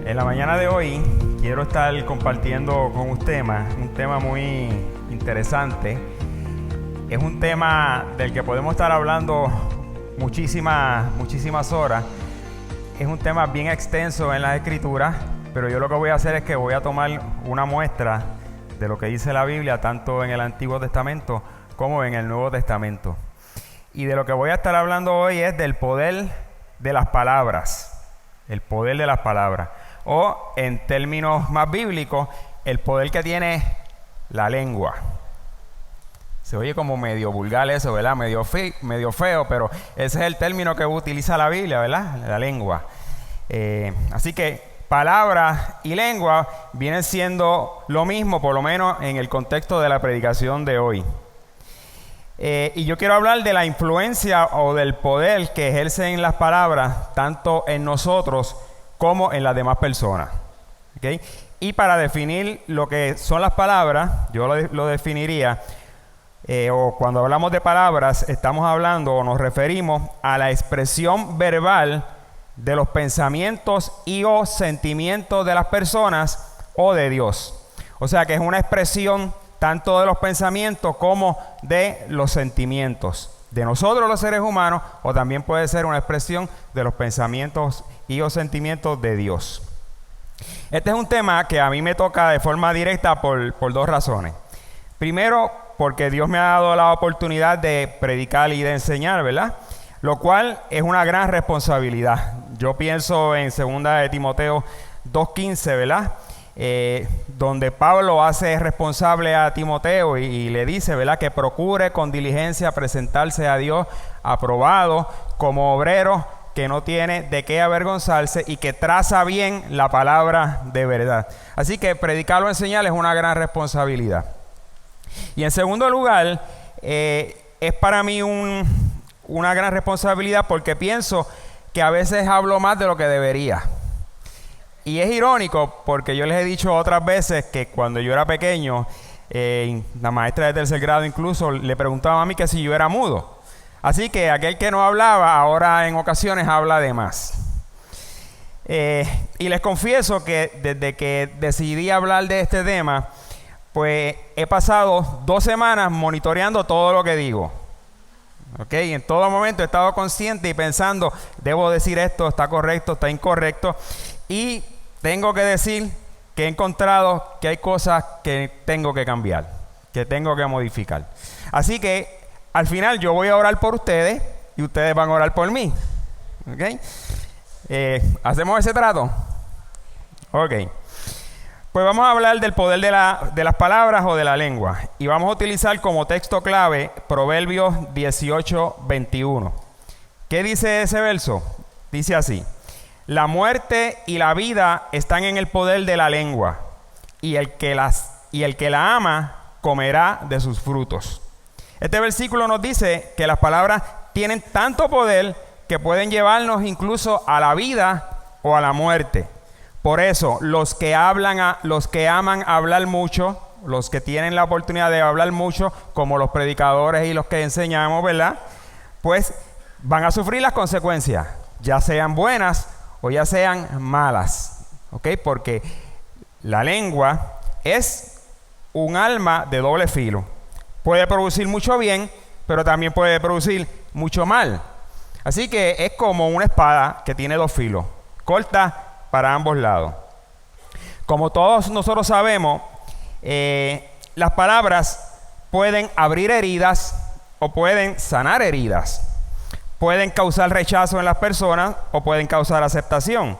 En la mañana de hoy quiero estar compartiendo con un tema muy interesante. Es un tema del que podemos estar hablando muchísimas horas. Es un tema bien extenso en las Escrituras, pero yo lo que voy a hacer es que voy a tomar una muestra de lo que dice la Biblia, tanto en el Antiguo Testamento como en el Nuevo Testamento. Y de lo que voy a estar hablando hoy es del poder de las palabras. El poder de las palabras. O, en términos más bíblicos, el poder que tiene la lengua. Se oye como medio vulgar eso, ¿verdad? Medio feo, pero ese es el término que utiliza la Biblia, ¿verdad? La lengua. Así que palabras y lengua vienen siendo lo mismo, por lo menos en el contexto de la predicación de hoy. Y yo quiero hablar de la influencia o del poder que ejercen las palabras, tanto en nosotros como en las demás personas. ¿Okay? Y para definir lo que son las palabras, yo lo definiría, o cuando hablamos de palabras, estamos hablando o nos referimos a la expresión verbal de los pensamientos y o sentimientos de las personas o de Dios. O sea que es una expresión tanto de los pensamientos como de los sentimientos de nosotros los seres humanos, o también puede ser una expresión de los pensamientos y o sentimientos de Dios. Este es un tema que a mí me toca de forma directa por dos razones. Primero, porque Dios me ha dado la oportunidad de predicar y de enseñar, ¿verdad? Lo cual es una gran responsabilidad. Yo pienso en 2 de Timoteo 2:15, ¿verdad? Donde Pablo hace responsable a Timoteo y le dice, ¿verdad?, que procure con diligencia presentarse a Dios aprobado como obrero que no tiene de qué avergonzarse y que traza bien la palabra de verdad. Así que predicar o enseñar es una gran responsabilidad. Y en segundo lugar, es para mí una gran responsabilidad porque pienso que a veces hablo más de lo que debería. Y es irónico porque yo les he dicho otras veces que cuando yo era pequeño, la maestra de tercer grado incluso le preguntaba a mí que si yo era mudo. Así que aquel que no hablaba, ahora en ocasiones habla de más. Y les confieso que desde que decidí hablar de este tema, pues he pasado 2 semanas monitoreando todo lo que digo. ¿Okay? En todo momento he estado consciente y pensando, debo decir esto, está correcto, está incorrecto. Y tengo que decir que he encontrado que hay cosas que tengo que cambiar, que tengo que modificar. Así que al final yo voy a orar por ustedes y ustedes van a orar por mí. ¿Okay? ¿Hacemos ese trato? Ok. Pues vamos a hablar del poder de las palabras o de la lengua. Y vamos a utilizar como texto clave Proverbios 18:21. ¿Qué dice ese verso? Dice así: la muerte y la vida están en el poder de la lengua, y el que la ama comerá de sus frutos. Este versículo nos dice que las palabras tienen tanto poder que pueden llevarnos incluso a la vida o a la muerte. Por eso, los que aman hablar mucho, los que tienen la oportunidad de hablar mucho, como los predicadores y los que enseñamos, ¿verdad?, pues van a sufrir las consecuencias, ya sean buenas o ya sean malas, ¿ok? Porque la lengua es un arma de doble filo. Puede producir mucho bien, pero también puede producir mucho mal. Así que es como una espada que tiene 2 filos, corta para ambos lados. Como todos nosotros sabemos, las palabras pueden abrir heridas o pueden sanar heridas. Pueden causar rechazo en las personas o pueden causar aceptación.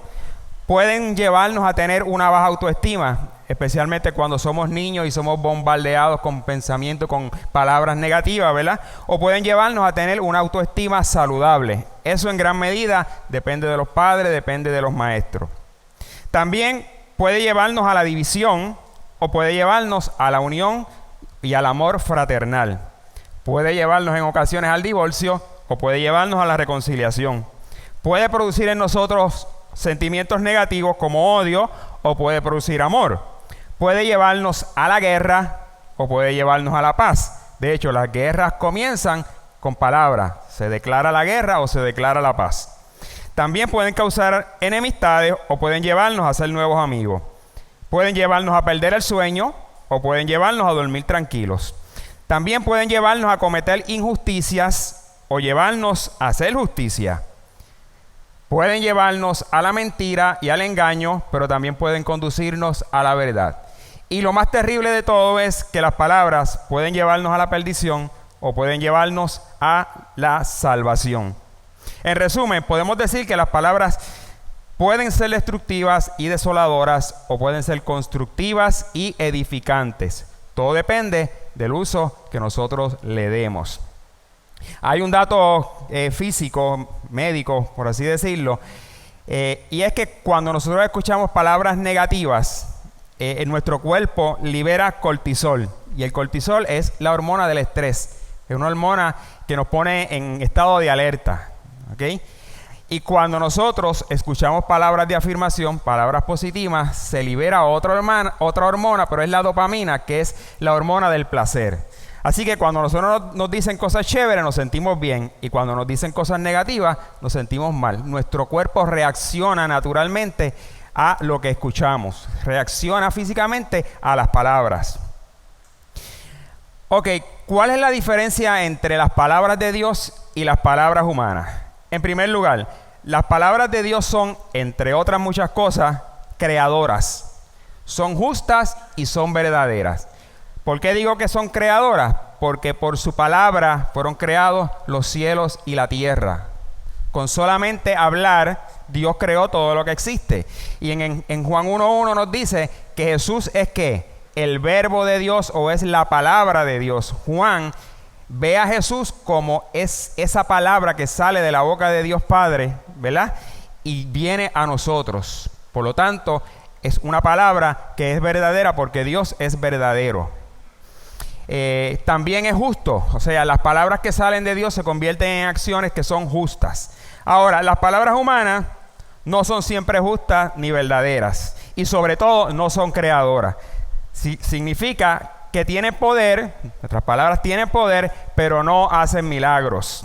Pueden llevarnos a tener una baja autoestima, especialmente cuando somos niños y somos bombardeados con pensamientos, con palabras negativas, ¿verdad? O pueden llevarnos a tener una autoestima saludable. Eso en gran medida depende de los padres, depende de los maestros. También puede llevarnos a la división o puede llevarnos a la unión y al amor fraternal. Puede llevarnos en ocasiones al divorcio o puede llevarnos a la reconciliación. Puede producir en nosotros sentimientos negativos como odio o puede producir amor. Puede llevarnos a la guerra o puede llevarnos a la paz. De hecho, las guerras comienzan con palabras. Se declara la guerra o se declara la paz. También pueden causar enemistades o pueden llevarnos a ser nuevos amigos. Pueden llevarnos a perder el sueño o pueden llevarnos a dormir tranquilos. También pueden llevarnos a cometer injusticias o llevarnos a hacer justicia. Pueden llevarnos a la mentira y al engaño, pero también pueden conducirnos a la verdad. Y lo más terrible de todo es que las palabras pueden llevarnos a la perdición o pueden llevarnos a la salvación. En resumen, podemos decir que las palabras pueden ser destructivas y desoladoras o pueden ser constructivas y edificantes. Todo depende del uso que nosotros le demos. Hay un dato físico, médico, por así decirlo, y es que cuando nosotros escuchamos palabras negativas, en nuestro cuerpo libera cortisol, y el cortisol es la hormona del estrés, es una hormona que nos pone en estado de alerta, ¿ok? Y cuando nosotros escuchamos palabras de afirmación, palabras positivas, se libera otra hormona, pero es la dopamina, que es la hormona del placer. Así que cuando nosotros nos dicen cosas chéveres, nos sentimos bien. Y cuando nos dicen cosas negativas, nos sentimos mal. Nuestro cuerpo reacciona naturalmente a lo que escuchamos. Reacciona físicamente a las palabras. Ok, ¿cuál es la diferencia entre las palabras de Dios y las palabras humanas? En primer lugar, las palabras de Dios son, entre otras muchas cosas, creadoras. Son justas y son verdaderas. ¿Por qué digo que son creadoras? Porque por su palabra fueron creados los cielos y la tierra. Con solamente hablar, Dios creó todo lo que existe. Y en Juan 1:1 nos dice que Jesús es ¿qué? El verbo de Dios o es la palabra de Dios. Juan ve a Jesús como es esa palabra que sale de la boca de Dios Padre, ¿verdad? Y viene a nosotros. Por lo tanto, es una palabra que es verdadera porque Dios es verdadero. También es justo, o sea, las palabras que salen de Dios se convierten en acciones que son justas. Ahora, las palabras humanas no son siempre justas ni verdaderas y sobre todo no son creadoras. Significa que tienen poder, nuestras palabras tienen poder, pero no hacen milagros.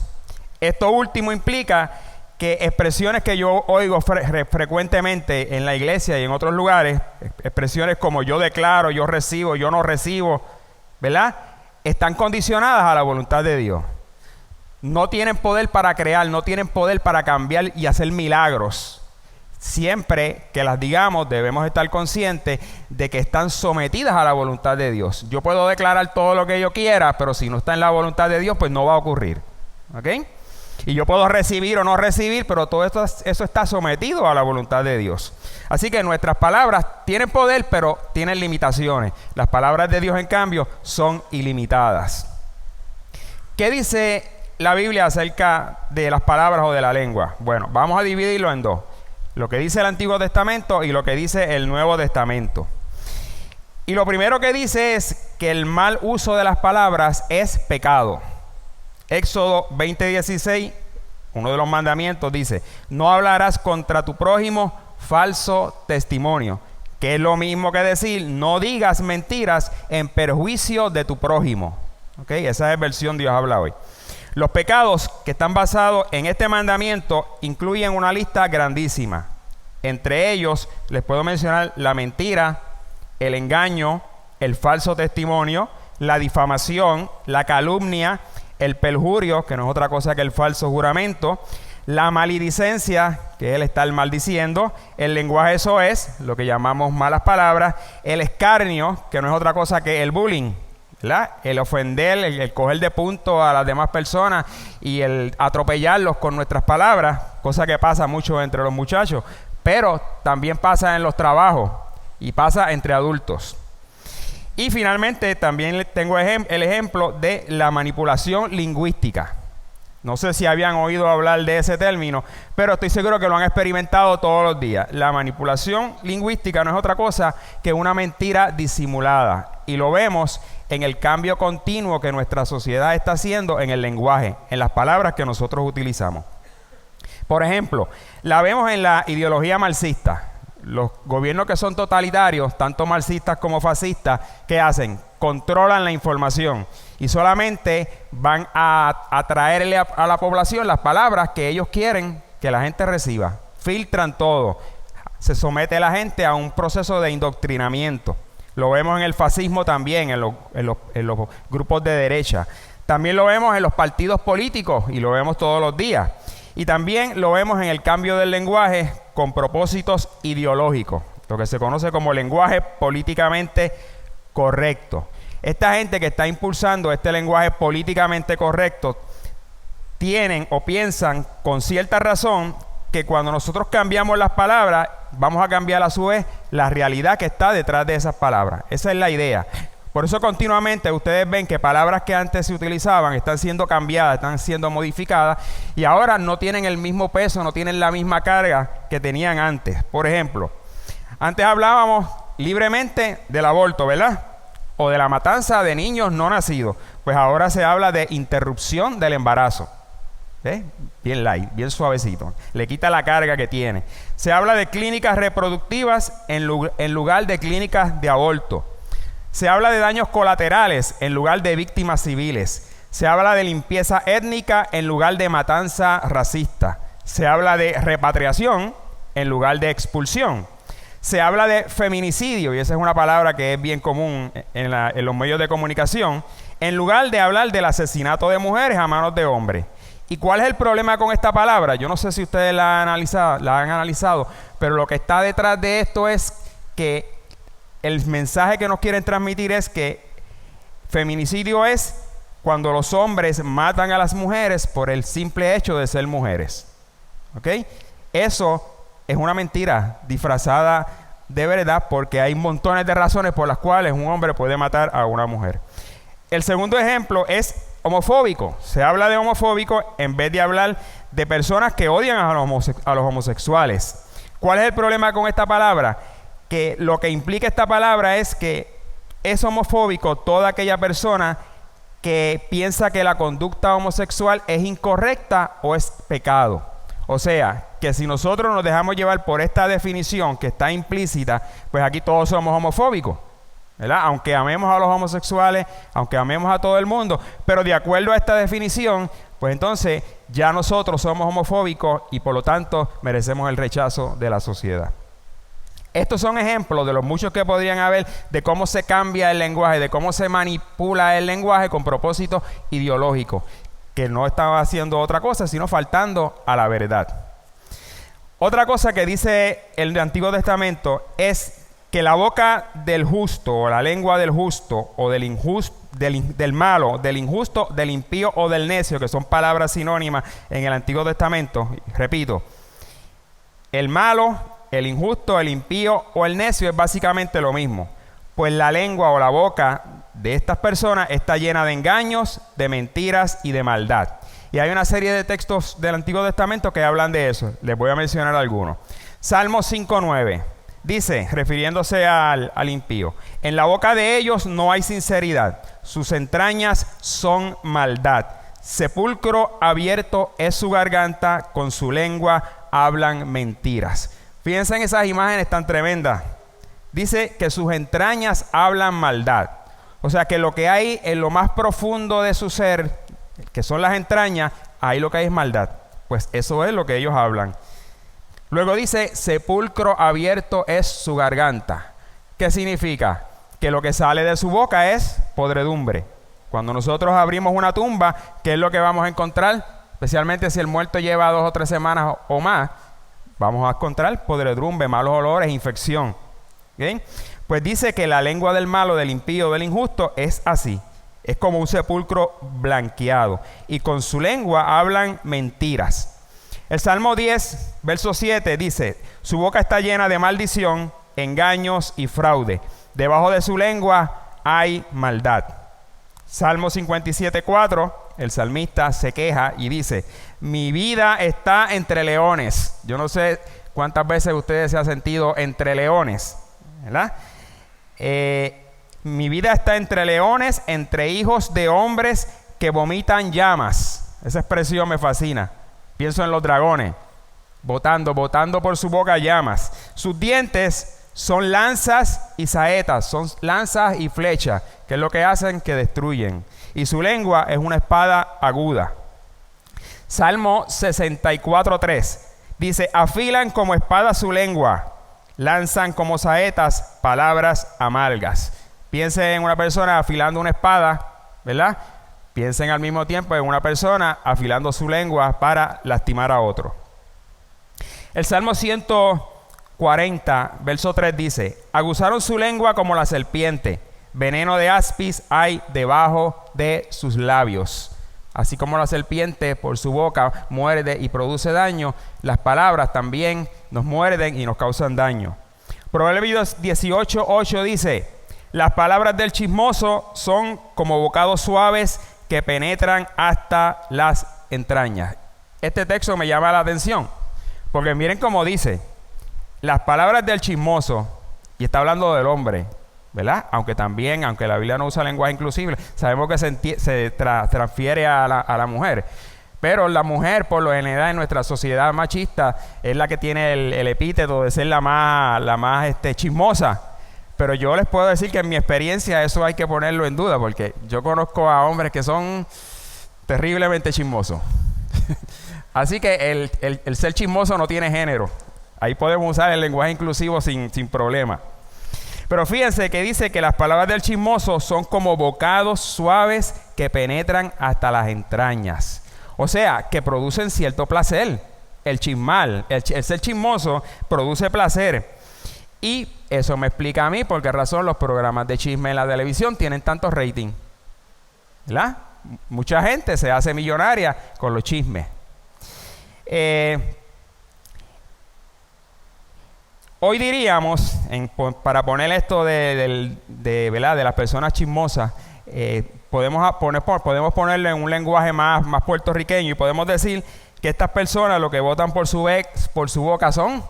Esto último implica que expresiones que yo oigo frecuentemente en la iglesia y en otros lugares, expresiones como yo declaro, yo recibo, yo no recibo, ¿verdad? Están condicionadas a la voluntad de Dios. No tienen poder para crear, no tienen poder para cambiar y hacer milagros. Siempre que las digamos debemos estar conscientes de que están sometidas a la voluntad de Dios. Yo puedo declarar todo lo que yo quiera, pero si no está en la voluntad de Dios, pues no va a ocurrir. ¿Ok? Y yo puedo recibir o no recibir, pero todo eso está sometido a la voluntad de Dios. Así que nuestras palabras tienen poder, pero tienen limitaciones. Las palabras de Dios, en cambio, son ilimitadas. ¿Qué dice la Biblia acerca de las palabras o de la lengua? Bueno, vamos a dividirlo en dos. Lo que dice el Antiguo Testamento y lo que dice el Nuevo Testamento. Y lo primero que dice es que el mal uso de las palabras es pecado. Éxodo 20:16, uno de los mandamientos dice: no hablarás contra tu prójimo falso testimonio, que es lo mismo que decir no digas mentiras en perjuicio de tu prójimo. ¿Ok? Esa es versión Dios habla hoy. Los pecados que están basados en este mandamiento incluyen una lista grandísima. Entre ellos les puedo mencionar la mentira, el engaño, el falso testimonio, la difamación, la calumnia, el perjurio, que no es otra cosa que el falso juramento, la maledicencia, que es el estar maldiciendo, el lenguaje soez, lo que llamamos malas palabras, el escarnio, que no es otra cosa que el bullying, ¿verdad? El ofender, el coger de punto a las demás personas y el atropellarlos con nuestras palabras, cosa que pasa mucho entre los muchachos, pero también pasa en los trabajos y pasa entre adultos. Y finalmente también tengo el ejemplo de la manipulación lingüística. No sé si habían oído hablar de ese término, pero estoy seguro que lo han experimentado todos los días. La manipulación lingüística no es otra cosa que una mentira disimulada. Y lo vemos en el cambio continuo que nuestra sociedad está haciendo en el lenguaje, en las palabras que nosotros utilizamos. Por ejemplo, la vemos en la ideología marxista. Los gobiernos que son totalitarios, tanto marxistas como fascistas, ¿qué hacen? Controlan la información y solamente van a traerle a la población las palabras que ellos quieren que la gente reciba. Filtran todo. Se somete a la gente a un proceso de indoctrinamiento. Lo vemos en el fascismo también, en los grupos de derecha. También lo vemos en los partidos políticos y lo vemos todos los días. Y también lo vemos en el cambio del lenguaje con propósitos ideológicos, lo que se conoce como lenguaje políticamente correcto. Esta gente que está impulsando este lenguaje políticamente correcto tienen o piensan con cierta razón que cuando nosotros cambiamos las palabras, vamos a cambiar a su vez la realidad que está detrás de esas palabras. Esa es la idea. Por eso continuamente ustedes ven que palabras que antes se utilizaban están siendo cambiadas, están siendo modificadas y ahora no tienen el mismo peso, no tienen la misma carga que tenían antes. Por ejemplo, antes hablábamos libremente del aborto, ¿verdad? O de la matanza de niños no nacidos. Pues ahora se habla de interrupción del embarazo. ¿Ves? Bien light, bien suavecito. Le quita la carga que tiene. Se habla de clínicas reproductivas en lugar de clínicas de aborto. Se habla de daños colaterales en lugar de víctimas civiles. Se habla de limpieza étnica en lugar de matanza racista. Se habla de repatriación en lugar de expulsión. Se habla de feminicidio, y esa es una palabra que es bien común en los medios de comunicación, en lugar de hablar del asesinato de mujeres a manos de hombres. ¿Y cuál es el problema con esta palabra? Yo no sé si ustedes la han analizado, pero lo que está detrás de esto es que el mensaje que nos quieren transmitir es que feminicidio es cuando los hombres matan a las mujeres por el simple hecho de ser mujeres. ¿Ok? Eso es una mentira disfrazada de verdad, porque hay montones de razones por las cuales un hombre puede matar a una mujer. El segundo ejemplo es homofóbico. Se habla de homofóbico en vez de hablar de personas que odian a los homosexuales. ¿Cuál es el problema con esta palabra? Que lo que implica esta palabra es que es homofóbico toda aquella persona que piensa que la conducta homosexual es incorrecta o es pecado. O sea, que si nosotros nos dejamos llevar por esta definición que está implícita, pues aquí todos somos homofóbicos, ¿verdad? Aunque amemos a los homosexuales, aunque amemos a todo el mundo, pero de acuerdo a esta definición, pues entonces ya nosotros somos homofóbicos y por lo tanto merecemos el rechazo de la sociedad. Estos son ejemplos de los muchos que podrían haber de cómo se cambia el lenguaje, de cómo se manipula el lenguaje con propósito ideológico, que no estaba haciendo otra cosa, sino faltando a la verdad. Otra cosa que dice el Antiguo Testamento es que la boca del justo, o la lengua del justo, o del injusto, del malo, del injusto, del impío o del necio, que son palabras sinónimas en el Antiguo Testamento, repito, el malo, el injusto, el impío o el necio es básicamente lo mismo, pues la lengua o la boca de estas personas está llena de engaños, de mentiras y de maldad. Y hay una serie de textos del Antiguo Testamento que hablan de eso. Les voy a mencionar algunos. Salmo 5:9 dice, refiriéndose al impío: en la boca de ellos no hay sinceridad, sus entrañas son maldad. Sepulcro abierto es su garganta, con su lengua hablan mentiras. Fíjense en esas imágenes tan tremendas. Dice que sus entrañas hablan maldad. O sea que lo que hay en lo más profundo de su ser, que son las entrañas, ahí lo que hay es maldad. Pues eso es lo que ellos hablan. Luego dice, sepulcro abierto es su garganta. ¿Qué significa? Que lo que sale de su boca es podredumbre. Cuando nosotros abrimos una tumba, ¿qué es lo que vamos a encontrar? Especialmente si el muerto lleva 2 o 3 semanas o más, vamos a encontrar podredumbre, malos olores, infección. ¿Okay? Pues dice que la lengua del malo, del impío, del injusto es así. Es como un sepulcro blanqueado. Y con su lengua hablan mentiras. El Salmo 10, verso 7 dice, su boca está llena de maldición, engaños y fraude. Debajo de su lengua hay maldad. Salmo 57:4, el salmista se queja y dice, mi vida está entre leones. Yo no sé cuántas veces ustedes se han sentido entre leones, ¿verdad? Mi vida está entre leones, entre hijos de hombres que vomitan llamas. Esa expresión me fascina. Pienso en los dragones, botando por su boca llamas. Sus dientes son lanzas y saetas, son lanzas y flechas, que es lo que hacen que destruyen. Y su lengua es una espada aguda. Salmo 64:3 Dice, afilan como espada su lengua, lanzan como saetas palabras amargas. Piensen en una persona afilando una espada, ¿verdad? Piensen al mismo tiempo en una persona afilando su lengua para lastimar a otro. El Salmo 140, verso 3 dice, aguzaron su lengua como la serpiente, veneno de áspis hay debajo de sus labios. Así como la serpiente por su boca muerde y produce daño, las palabras también nos muerden y nos causan daño. Proverbios 18:8 dice, las palabras del chismoso son como bocados suaves que penetran hasta las entrañas. Este texto me llama la atención, porque miren cómo dice, las palabras del chismoso, y está hablando del hombre, ¿verdad? Aunque la Biblia no usa lenguaje inclusive, sabemos que se transfiere a la mujer. Pero la mujer, por lo general, en nuestra sociedad machista, es la que tiene el epíteto de ser la más chismosa. Pero yo les puedo decir que en mi experiencia eso hay que ponerlo en duda, porque yo conozco a hombres que son terriblemente chismosos. Así que el ser chismoso no tiene género. Ahí podemos usar el lenguaje inclusivo sin problema. Pero fíjense que dice que las palabras del chismoso son como bocados suaves que penetran hasta las entrañas. O sea, que producen cierto placer. El chismal, el ser chismoso produce placer. Y eso me explica a mí por qué razón los programas de chisme en la televisión tienen tanto rating. ¿Verdad? Mucha gente se hace millonaria con los chismes. Hoy diríamos, para poner esto de las personas chismosas, podemos ponerlo en un lenguaje más puertorriqueño y podemos decir que estas personas lo que botan por su boca son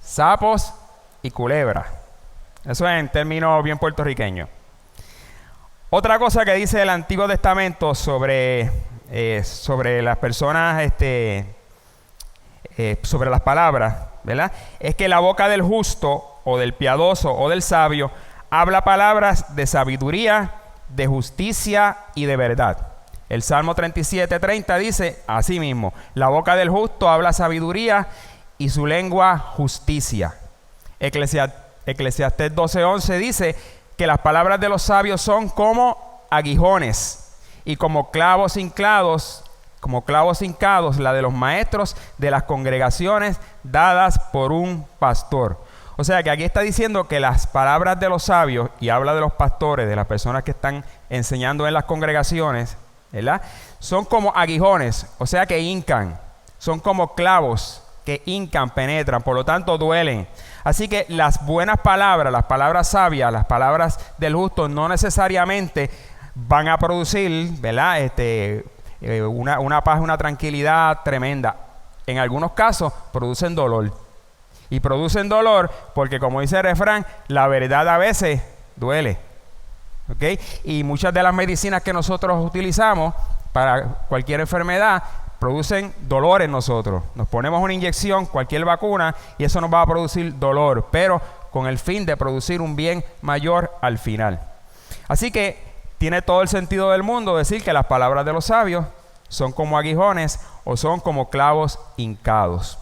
sapos y culebras. Eso es en términos bien puertorriqueños. Otra cosa que dice el Antiguo Testamento sobre las personas, sobre las palabras, ¿verdad? Es que la boca del justo o del piadoso o del sabio habla palabras de sabiduría, de justicia y de verdad. El Salmo 37:30 dice así mismo, la boca del justo habla sabiduría y su lengua justicia. Eclesiastés 12:11 dice que las palabras de los sabios son como aguijones y como clavos hincados la de los maestros de las congregaciones dadas por un pastor. O sea que aquí está diciendo que las palabras de los sabios, y habla de los pastores, de las personas que están enseñando en las congregaciones, ¿verdad? Son como aguijones, o sea que hincan, son como clavos que hincan, penetran, por lo tanto duelen. Así que las buenas palabras, las palabras sabias, las palabras del justo no necesariamente van a producir, ¿verdad? Una paz, una tranquilidad tremenda. En algunos casos producen dolor. Y producen dolor porque, como dice el refrán, la verdad a veces duele. ¿Okay? Y muchas de las medicinas que nosotros utilizamos para cualquier enfermedad producen dolor en nosotros. Nos ponemos una inyección, cualquier vacuna, y eso nos va a producir dolor, pero con el fin de producir un bien mayor al final. Así que tiene todo el sentido del mundo decir que las palabras de los sabios son como aguijones o son como clavos hincados.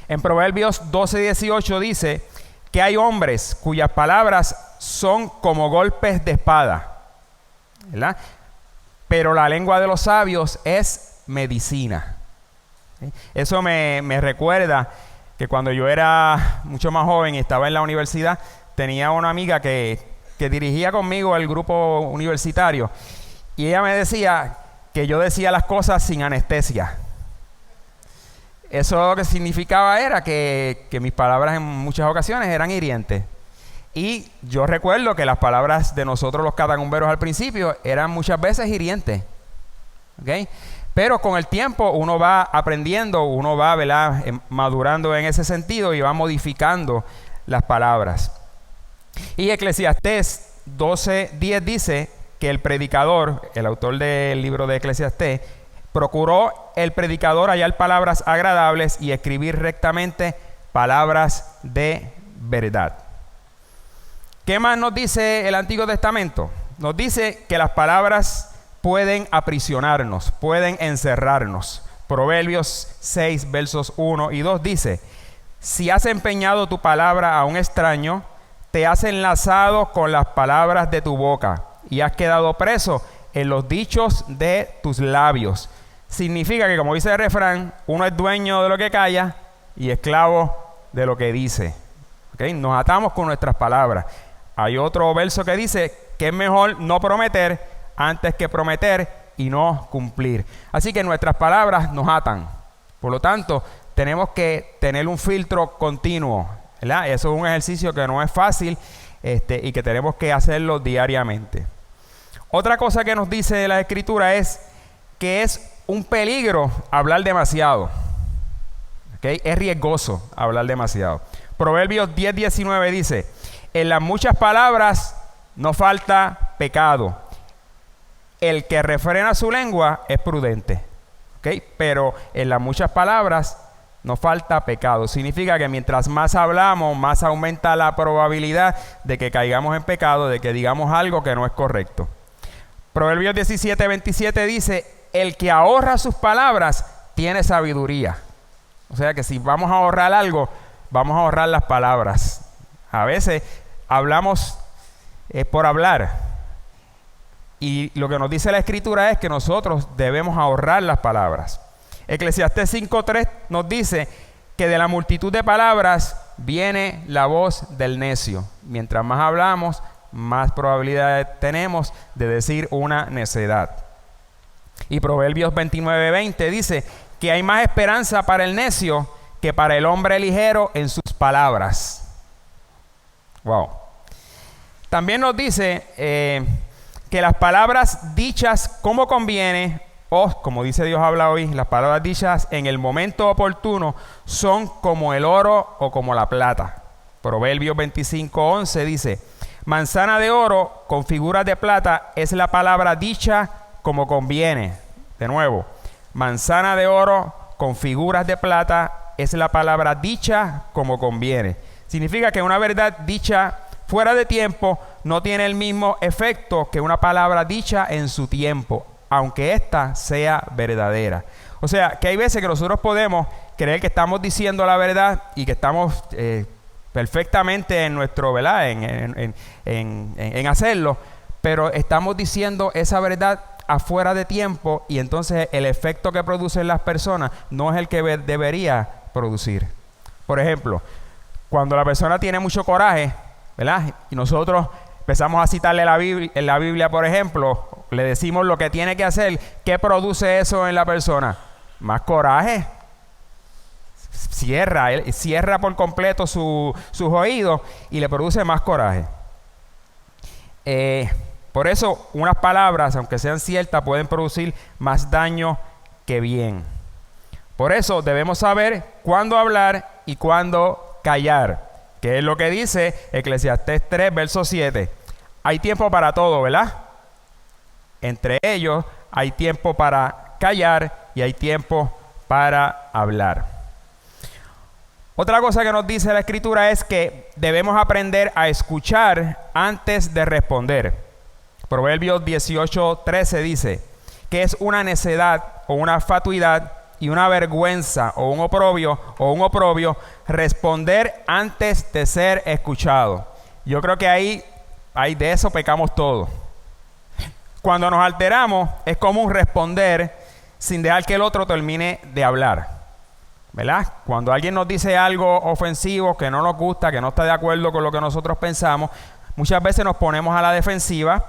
En Proverbios 12:18 dice que hay hombres cuyas palabras son como golpes de espada, ¿verdad? Pero la lengua de los sabios es medicina. ¿Sí? Eso me recuerda que cuando yo era mucho más joven y estaba en la universidad, tenía una amiga que dirigía conmigo el grupo universitario, y ella me decía que yo decía las cosas sin anestesia. Eso lo que significaba era que mis palabras en muchas ocasiones eran hirientes. Y yo recuerdo que las palabras de nosotros los catacumberos al principio eran muchas veces hirientes. ¿Okay? Pero con el tiempo uno va aprendiendo, uno va, ¿verdad?, madurando en ese sentido y va modificando las palabras. Y Eclesiastés 12:10 dice que el predicador, el autor del libro de Eclesiastés, procuró el predicador hallar palabras agradables y escribir rectamente palabras de verdad. ¿Qué más nos dice el Antiguo Testamento? Nos dice que las palabras pueden aprisionarnos, pueden encerrarnos. Proverbios 6, versos 1 y 2 dice: si has empeñado tu palabra a un extraño, te has enlazado con las palabras de tu boca y has quedado preso en los dichos de tus labios. Significa que, como dice el refrán, uno es dueño de lo que calla y esclavo de lo que dice. ¿Okay? Nos atamos con nuestras palabras. Hay otro verso que dice que es mejor no prometer antes que prometer y no cumplir. Así que nuestras palabras nos atan. Por lo tanto, tenemos que tener un filtro continuo, ¿verdad? Eso es un ejercicio que no es fácil y que tenemos que hacerlo diariamente. Otra cosa que nos dice la Escritura es que es un peligro hablar demasiado. ¿Okay? Es riesgoso hablar demasiado. Proverbios 10:19 dice: en las muchas palabras no falta pecado. El que refrena su lengua es prudente. ¿Okay? Pero en las muchas palabras no falta pecado. Significa que mientras más hablamos, más aumenta la probabilidad de que caigamos en pecado, de que digamos algo que no es correcto. Proverbios 17:27 dice: el que ahorra sus palabras tiene sabiduría. O sea que si vamos a ahorrar algo, vamos a ahorrar las palabras. A veces hablamos por hablar. Y lo que nos dice la Escritura es que nosotros debemos ahorrar las palabras. Eclesiastés 5:3 nos dice que de la multitud de palabras viene la voz del necio. Mientras más hablamos, más probabilidad tenemos de decir una necedad. Y Proverbios 29:20 dice que hay más esperanza para el necio que para el hombre ligero en sus palabras. Wow. También nos dice que las palabras dichas como conviene, o como dice Dios habla hoy, las palabras dichas en el momento oportuno son como el oro o como la plata. Proverbios 25:11 dice: manzana de oro con figuras de plata es la palabra dicha como conviene. De nuevo, manzana de oro con figuras de plata es la palabra dicha como conviene. Significa que una verdad dicha fuera de tiempo no tiene el mismo efecto que una palabra dicha en su tiempo, aunque ésta sea verdadera. O sea, que hay veces que nosotros podemos creer que estamos diciendo la verdad y que estamos perfectamente en nuestro, ¿verdad? En hacerlo, pero estamos diciendo esa verdad afuera de tiempo y entonces el efecto que producen las personas no es el que debería producir. Por ejemplo, cuando la persona tiene mucho coraje, ¿verdad? Y nosotros empezamos a citarle en la Biblia, por ejemplo, le decimos lo que tiene que hacer. ¿Qué produce eso en la persona? Más coraje. Cierra por completo sus oídos y le produce más coraje. Por eso, unas palabras, aunque sean ciertas, pueden producir más daño que bien. Por eso debemos saber cuándo hablar y cuándo callar, que es lo que dice Eclesiastés 3, verso 7. Hay tiempo para todo, ¿verdad? Entre ellos hay tiempo para callar y hay tiempo para hablar. Otra cosa que nos dice la Escritura es que debemos aprender a escuchar antes de responder. Proverbios 18:13 dice que es una necedad o una fatuidad y una vergüenza o un oprobio responder antes de ser escuchado. Yo creo que ahí de eso pecamos todos. Cuando nos alteramos es común responder sin dejar que el otro termine de hablar, ¿verdad? Cuando alguien nos dice algo ofensivo que no nos gusta, que no está de acuerdo con lo que nosotros pensamos, muchas veces nos ponemos a la defensiva,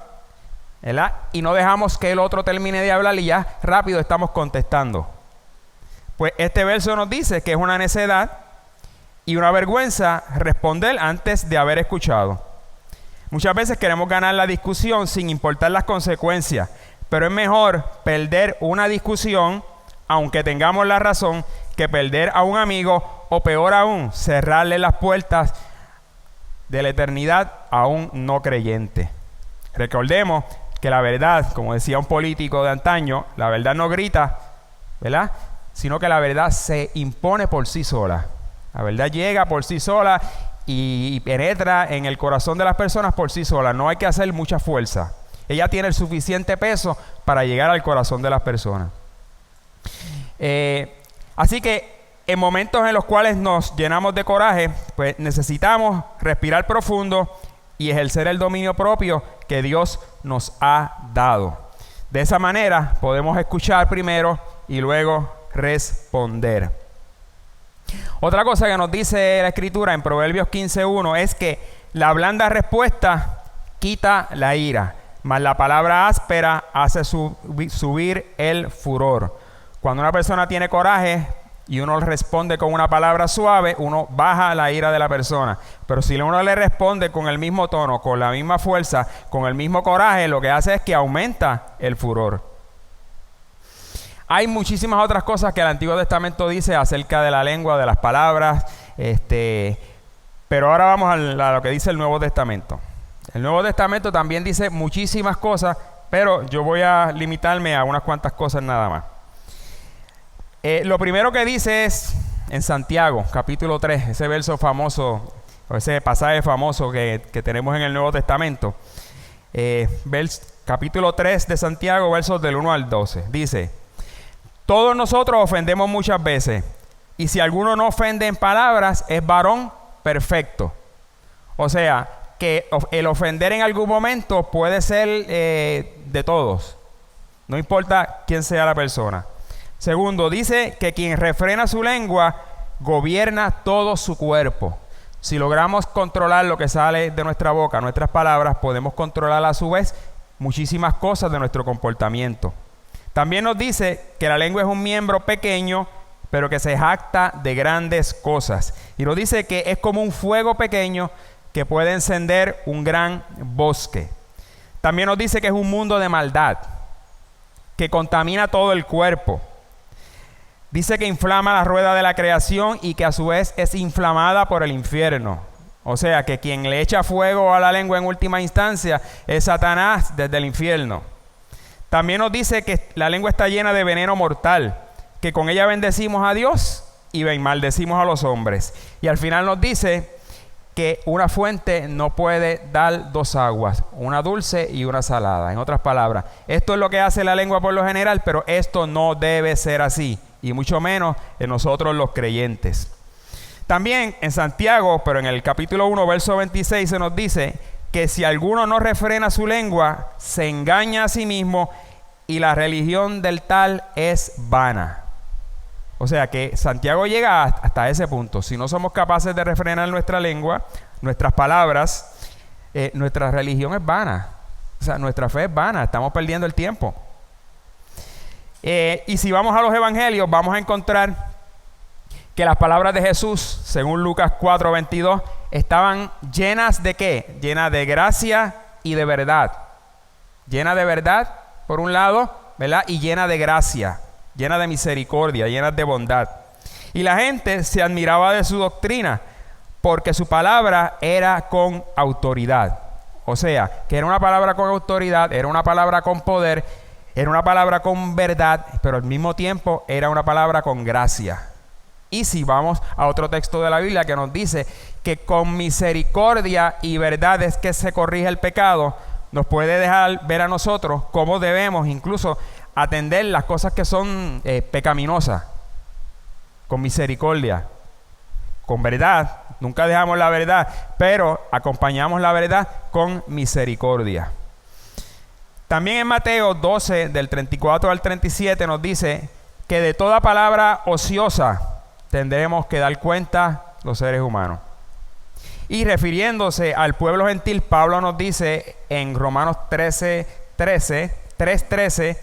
¿verdad? Y no dejamos que el otro termine de hablar y ya rápido estamos contestando. Pues este verso nos dice que es una necedad y una vergüenza responder antes de haber escuchado. Muchas veces queremos ganar la discusión sin importar las consecuencias, pero es mejor perder una discusión, aunque tengamos la razón, que perder a un amigo o peor aún, cerrarle las puertas de la eternidad a un no creyente. Recordemos que la verdad, como decía un político de antaño, la verdad no grita, ¿verdad? Sino que la verdad se impone por sí sola. La verdad llega por sí sola y penetra en el corazón de las personas por sí sola. No hay que hacer mucha fuerza. Ella tiene el suficiente peso para llegar al corazón de las personas. Así que en momentos en los cuales nos llenamos de coraje, pues necesitamos respirar profundo y ejercer el dominio propio que Dios nos ha dado. De esa manera podemos escuchar primero y luego responder. Otra cosa que nos dice la Escritura en Proverbios 15:1 es que la blanda respuesta quita la ira, mas la palabra áspera hace subir el furor. Cuando una persona tiene coraje y uno responde con una palabra suave, uno baja la ira de la persona. Pero si uno le responde con el mismo tono, con la misma fuerza, con el mismo coraje, lo que hace es que aumenta el furor. Hay muchísimas otras cosas que el Antiguo Testamento dice acerca de la lengua, de las palabras, pero ahora vamos a lo que dice el Nuevo Testamento. El Nuevo Testamento también dice muchísimas cosas, pero yo voy a limitarme a unas cuantas cosas nada más. Lo primero que dice es en Santiago, capítulo 3, ese verso famoso, o ese pasaje famoso que tenemos en el Nuevo Testamento. Capítulo 3 de Santiago, versos del 1 al 12. Dice: todos nosotros ofendemos muchas veces, y si alguno no ofende en palabras, es varón perfecto. O sea, que el ofender en algún momento puede ser de todos, no importa quién sea la persona. Segundo, dice que quien refrena su lengua gobierna todo su cuerpo. Si logramos controlar lo que sale de nuestra boca, nuestras palabras, podemos controlar a su vez muchísimas cosas de nuestro comportamiento. También nos dice que la lengua es un miembro pequeño, pero que se jacta de grandes cosas. Y nos dice que es como un fuego pequeño que puede encender un gran bosque. También nos dice que es un mundo de maldad, que contamina todo el cuerpo. Dice que inflama la rueda de la creación y que a su vez es inflamada por el infierno. O sea, que quien le echa fuego a la lengua en última instancia es Satanás desde el infierno. También nos dice que la lengua está llena de veneno mortal, que con ella bendecimos a Dios y maldecimos a los hombres. Y al final nos dice que una fuente no puede dar dos aguas, una dulce y una salada. En otras palabras, esto es lo que hace la lengua por lo general, pero esto no debe ser así, y mucho menos en nosotros los creyentes. También en Santiago, pero en el capítulo 1, verso 26, se nos dice que si alguno no refrena su lengua, se engaña a sí mismo y la religión del tal es vana. O sea que Santiago llega hasta ese punto. Si no somos capaces de refrenar nuestra lengua, nuestras palabras, nuestra religión es vana. O sea, nuestra fe es vana, estamos perdiendo el tiempo. Y si vamos a los evangelios, vamos a encontrar que las palabras de Jesús, según Lucas 4:22, estaban llenas de ¿qué? Llenas de gracia y de verdad. Llena de verdad, por un lado, ¿verdad? Y llena de gracia, llena de misericordia, llena de bondad. Y la gente se admiraba de su doctrina, porque su palabra era con autoridad. O sea, que era una palabra con autoridad, era una palabra con poder, era una palabra con verdad, pero al mismo tiempo era una palabra con gracia. Y si vamos a otro texto de la Biblia que nos dice que con misericordia y verdad es que se corrige el pecado, nos puede dejar ver a nosotros cómo debemos incluso atender las cosas que son pecaminosas, con misericordia, con verdad. Nunca dejamos la verdad, pero acompañamos la verdad con misericordia. También en Mateo 12, del 34 al 37, nos dice que de toda palabra ociosa tendremos que dar cuenta los seres humanos. Y refiriéndose al pueblo gentil, Pablo nos dice en Romanos 3:13,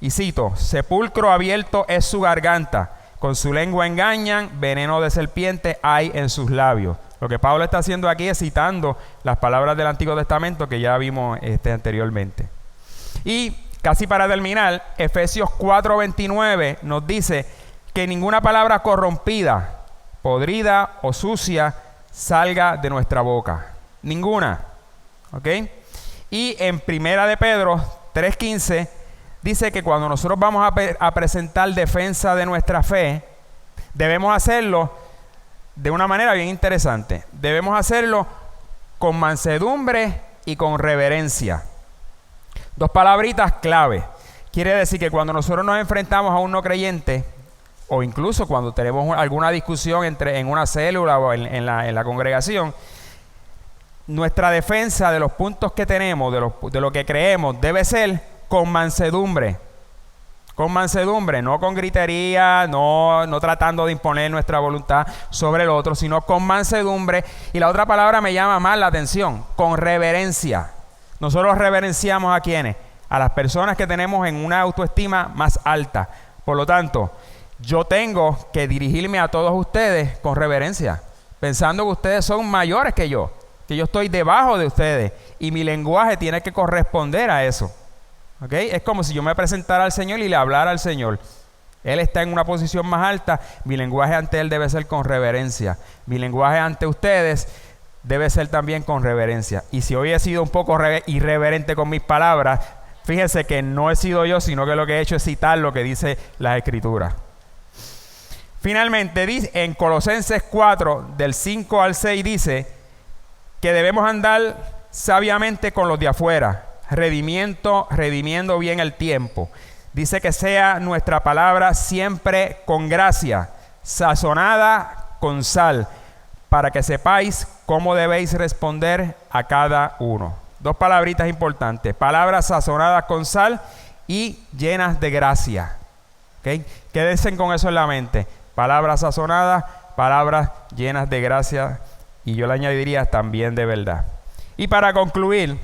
y cito: sepulcro abierto es su garganta, con su lengua engañan, veneno de serpiente hay en sus labios. Lo que Pablo está haciendo aquí es citando las palabras del Antiguo Testamento que ya vimos anteriormente. Y casi para terminar, Efesios 4:29 nos dice que ninguna palabra corrompida, podrida o sucia salga de nuestra boca. Ninguna. ¿Ok? Y en Primera de Pedro 3:15 dice que cuando nosotros vamos a presentar defensa de nuestra fe, debemos hacerlo de una manera bien interesante. Debemos hacerlo con mansedumbre y con reverencia. Dos palabritas clave, Quiere decir que cuando nosotros nos enfrentamos a un no creyente, o incluso cuando tenemos alguna discusión en una célula o en la congregación, nuestra defensa de los puntos que tenemos, de lo que creemos, debe ser con mansedumbre. Con mansedumbre, no con gritería, no tratando de imponer nuestra voluntad sobre el otro, sino con mansedumbre. Y la otra palabra me llama más la atención, con reverencia. Nosotros reverenciamos ¿a quiénes? A las personas que tenemos en una autoestima más alta. Por lo tanto, yo tengo que dirigirme a todos ustedes con reverencia, pensando que ustedes son mayores que yo estoy debajo de ustedes y mi lenguaje tiene que corresponder a eso. ¿Okay? Es como si yo me presentara al Señor y le hablara al Señor. Él está en una posición más alta, mi lenguaje ante Él debe ser con reverencia. Mi lenguaje ante ustedes debe ser también con reverencia. Y si hoy he sido un poco irreverente con mis palabras, fíjense que no he sido yo, sino que lo que he hecho es citar lo que dice la Escritura. Finalmente, en Colosenses 4, del 5 al 6, dice que debemos andar sabiamente con los de afuera, redimiendo bien el tiempo. Dice que sea nuestra palabra siempre con gracia, sazonada con sal, para que sepáis cómo debéis responder a cada uno. Dos palabritas importantes: palabras sazonadas con sal y llenas de gracia. ¿Okay? Quédense con eso en la mente. Palabras sazonadas, palabras llenas de gracia, y yo le añadiría también de verdad. Y para concluir,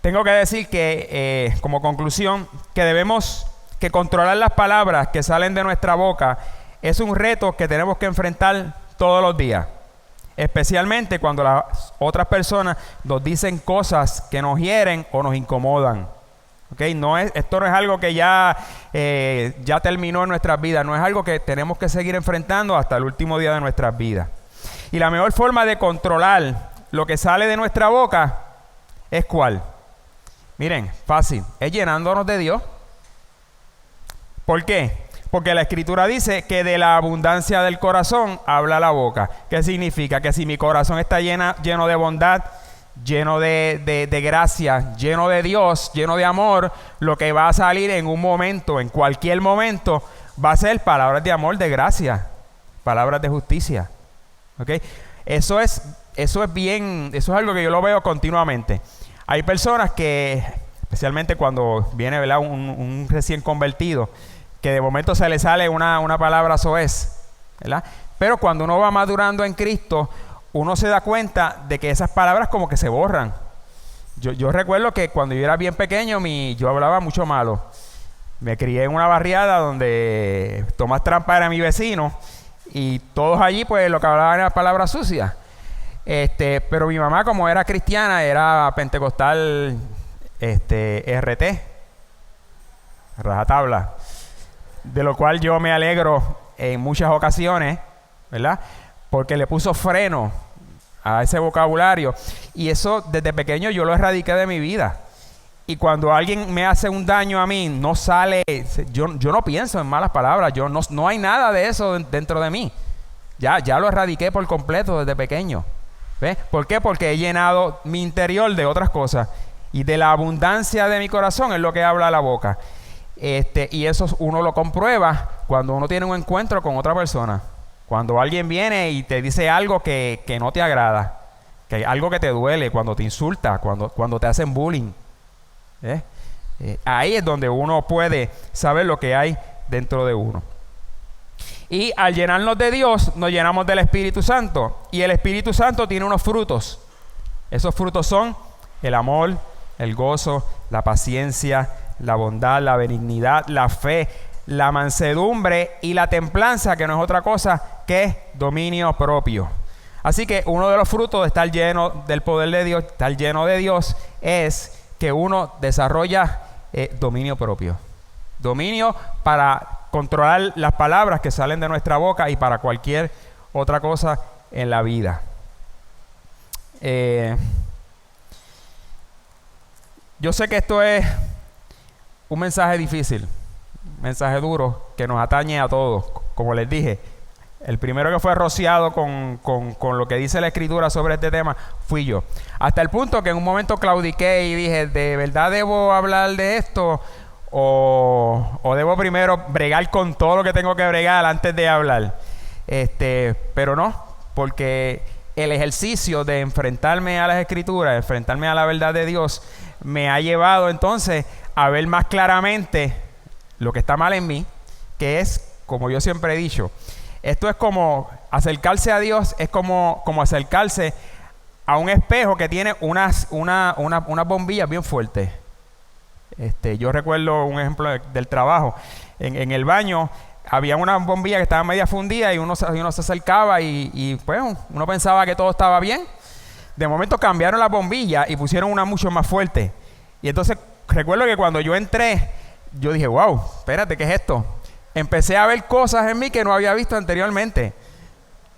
tengo que decir que, como conclusión, que debemos que controlar las palabras que salen de nuestra boca es un reto que tenemos que enfrentar todos los días, especialmente cuando las otras personas nos dicen cosas que nos hieren o nos incomodan. ¿Okay? Esto no es algo que ya terminó en nuestras vidas, no es algo que tenemos que seguir enfrentando hasta el último día de nuestras vidas. Y la mejor forma de controlar lo que sale de nuestra boca es ¿cuál? Miren, fácil, es llenándonos de Dios. ¿Por qué? Porque la Escritura dice que de la abundancia del corazón habla la boca. ¿Qué significa? Que si mi corazón está lleno de bondad, lleno de gracia, lleno de Dios, lleno de amor, lo que va a salir en un momento, en cualquier momento, va a ser palabras de amor, de gracia, palabras de justicia. ¿Okay? Eso es algo que yo lo veo continuamente. Hay personas que, especialmente cuando viene, ¿verdad?, un recién convertido, que de momento se le sale una palabra soez, ¿verdad? Pero cuando uno va madurando en Cristo, uno se da cuenta de que esas palabras como que se borran. Yo recuerdo que cuando yo era bien pequeño, yo hablaba mucho malo. Me crié en una barriada donde Tomás Trampa era mi vecino y todos allí pues lo que hablaban eran palabras sucias. Pero mi mamá, como era cristiana, era pentecostal RT, rajatabla, de lo cual yo me alegro en muchas ocasiones, ¿verdad? Porque le puso freno a ese vocabulario, y eso desde pequeño yo lo erradiqué de mi vida. Y cuando alguien me hace un daño a mí, no sale, yo no pienso en malas palabras, no hay nada de eso dentro de mí. Ya lo erradiqué por completo desde pequeño. ¿Ves? ¿Por qué? Porque he llenado mi interior de otras cosas, y de la abundancia de mi corazón es lo que habla la boca. Y eso uno lo comprueba cuando uno tiene un encuentro con otra persona. Cuando alguien viene y te dice algo que no te agrada, que algo que te duele, cuando te insulta, cuando te hacen bullying. Ahí es donde uno puede saber lo que hay dentro de uno. Y al llenarnos de Dios, nos llenamos del Espíritu Santo. Y el Espíritu Santo tiene unos frutos. Esos frutos son el amor, el gozo, la paciencia, la bondad, la benignidad, la fe, la mansedumbre y la templanza, que no es otra cosa que dominio propio. Así que uno de los frutos de estar lleno del poder de Dios, estar lleno de Dios, es que uno desarrolla dominio propio. Dominio para controlar las palabras que salen de nuestra boca y para cualquier otra cosa en la vida. Yo sé que esto es un mensaje difícil, un mensaje duro que nos atañe a todos. Como les dije, El primero que fue rociado con lo que dice la Escritura sobre este tema fui yo. Hasta el punto que en un momento claudiqué y dije, ¿de verdad debo hablar de esto? ¿O debo primero bregar con todo lo que tengo que bregar antes de hablar? Pero no, porque el ejercicio de enfrentarme a las Escrituras, enfrentarme a la verdad de Dios, me ha llevado entonces a ver más claramente lo que está mal en mí, que es, como yo siempre he dicho, esto es como acercarse a Dios, es como acercarse a un espejo que tiene unas bombillas bien fuertes. Yo recuerdo un ejemplo del trabajo. En el baño había una bombilla que estaba media fundida y uno se acercaba y pues uno pensaba que todo estaba bien. De momento cambiaron la bombilla y pusieron una mucho más fuerte. Y entonces recuerdo que cuando yo entré, yo dije, wow, espérate, ¿qué es esto? Empecé a ver cosas en mí que no había visto anteriormente.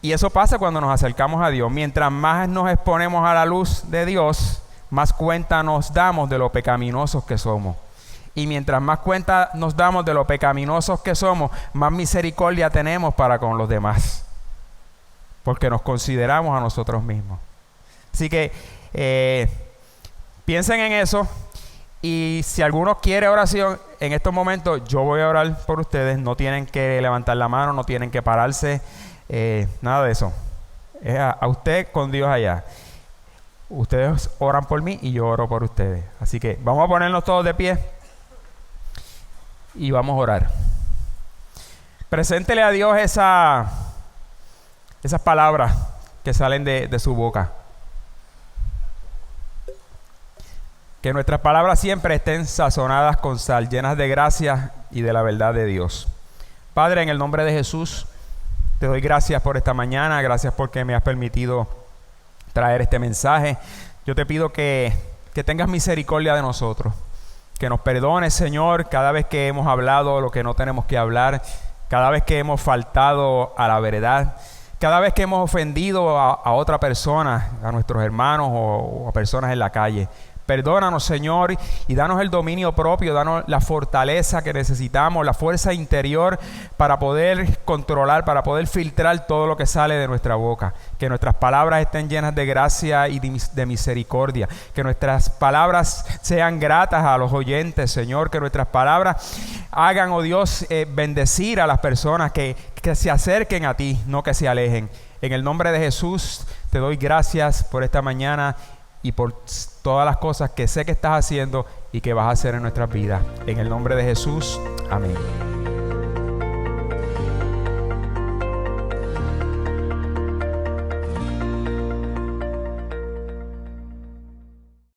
Y eso pasa cuando nos acercamos a Dios. Mientras más nos exponemos a la luz de Dios, más cuenta nos damos de lo pecaminosos que somos. Y mientras más cuenta nos damos de lo pecaminosos que somos, más misericordia tenemos para con los demás. Porque nos consideramos a nosotros mismos. Así que piensen en eso. Y si alguno quiere oración, en estos momentos yo voy a orar por ustedes. No tienen que levantar la mano, no tienen que pararse, nada de eso. Es a usted con Dios allá. Ustedes oran por mí y yo oro por ustedes. Así que vamos a ponernos todos de pie y vamos a orar. Preséntele a Dios esas palabras que salen de su boca. Que nuestras palabras siempre estén sazonadas con sal, llenas de gracia y de la verdad de Dios. Padre, en el nombre de Jesús, te doy gracias por esta mañana, gracias porque me has permitido traer este mensaje. Yo te pido que tengas misericordia de nosotros, que nos perdones, Señor, cada vez que hemos hablado lo que no tenemos que hablar, cada vez que hemos faltado a la verdad, cada vez que hemos ofendido a otra persona, a nuestros hermanos o a personas en la calle. Perdónanos, Señor, y danos el dominio propio, danos la fortaleza que necesitamos, la fuerza interior para poder controlar, para poder filtrar todo lo que sale de nuestra boca. Que nuestras palabras estén llenas de gracia y de misericordia. Que nuestras palabras sean gratas a los oyentes, Señor. Que nuestras palabras hagan, oh Dios, bendecir a las personas que se acerquen a ti, no que se alejen. En el nombre de Jesús te doy gracias por esta mañana y por todas las cosas que sé que estás haciendo y que vas a hacer en nuestras vidas. En el nombre de Jesús, amén.